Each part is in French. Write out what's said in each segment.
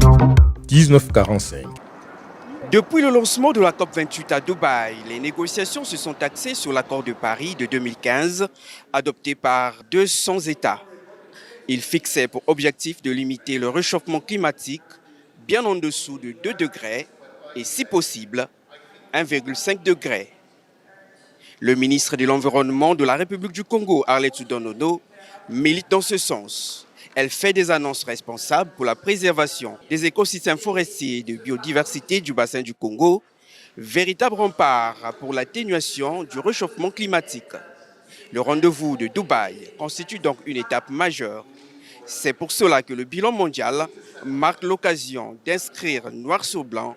1945. Depuis le lancement de la COP28 à Dubaï, les négociations se sont axées sur l'accord de Paris de 2015, adopté par 200 États. Il fixait pour objectif de limiter le réchauffement climatique bien en dessous de 2 degrés et, si possible, 1,5 degré. Le ministre de l'Environnement de la République du Congo, Arlette Soudan-Nono, milite dans ce sens. Elle fait des annonces responsables pour la préservation des écosystèmes forestiers et de biodiversité du bassin du Congo, véritable rempart pour l'atténuation du réchauffement climatique. Le rendez-vous de Dubaï constitue donc une étape majeure. C'est pour cela que le bilan mondial marque l'occasion d'inscrire noir sur blanc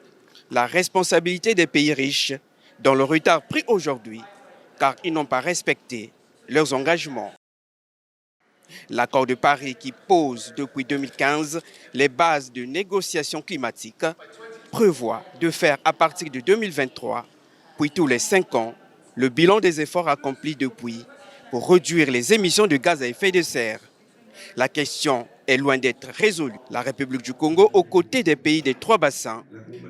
la responsabilité des pays riches dans le retard pris aujourd'hui, car ils n'ont pas respecté leurs engagements. L'accord de Paris qui pose depuis 2015 les bases de négociations climatiques prévoit de faire à partir de 2023, puis tous les 5 ans, le bilan des efforts accomplis depuis pour réduire les émissions de gaz à effet de serre. La question est loin d'être résolue. La République du Congo, aux côtés des pays des 3 bassins,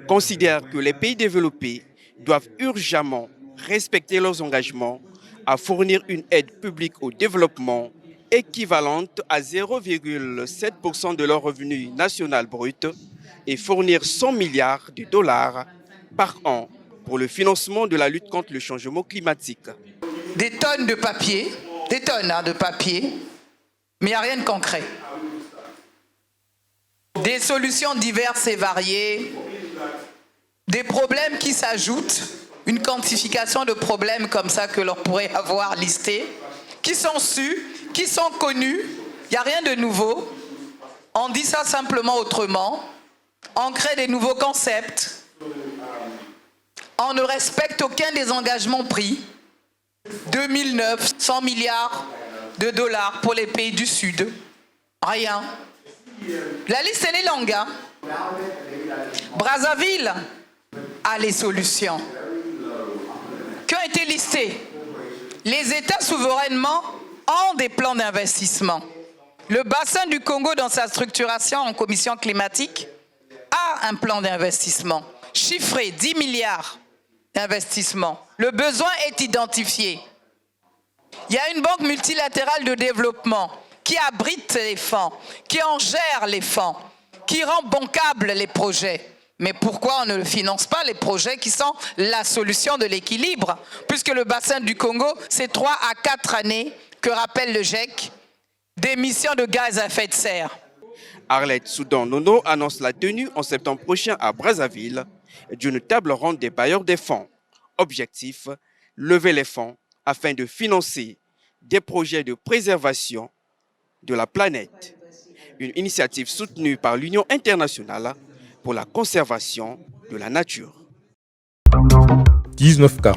considère que les pays développés doivent urgemment respecter leurs engagements à fournir une aide publique au développement équivalente à 0,7% de leur revenu national brut et fournir 100 milliards de dollars par an pour le financement de la lutte contre le changement climatique. Des tonnes de papier, de papier, mais il n'y a rien de concret. Des solutions diverses et variées, des problèmes qui s'ajoutent, une quantification de problèmes comme ça que l'on pourrait avoir listés, qui sont sus, qui sont connus, il n'y a rien de nouveau. On dit ça simplement autrement, on crée des nouveaux concepts, on ne respecte aucun des engagements pris. 2009, 100 milliards de dollars pour les pays du Sud, rien. La liste elle est longue, hein? Brazzaville a les solutions qui ont été listées. Les États souverainement ont des plans d'investissement. Le bassin du Congo, dans sa structuration en commission climatique, a un plan d'investissement chiffré 10 milliards d'investissement. Le besoin est identifié. Il y a une banque multilatérale de développement qui abrite les fonds, qui en gère les fonds, qui rend bancables les projets. Mais pourquoi on ne finance pas les projets qui sont la solution de l'équilibre? Puisque le bassin du Congo, c'est 3 à 4 années, que rappelle le GIEC, d'émissions de gaz à effet de serre. Arlette Soudan-Nono annonce la tenue en septembre prochain à Brazzaville d'une table ronde des bailleurs des fonds. Objectif, lever les fonds afin de financer des projets de préservation de la planète. Une initiative soutenue par l'Union internationale pour la conservation de la nature. 1945.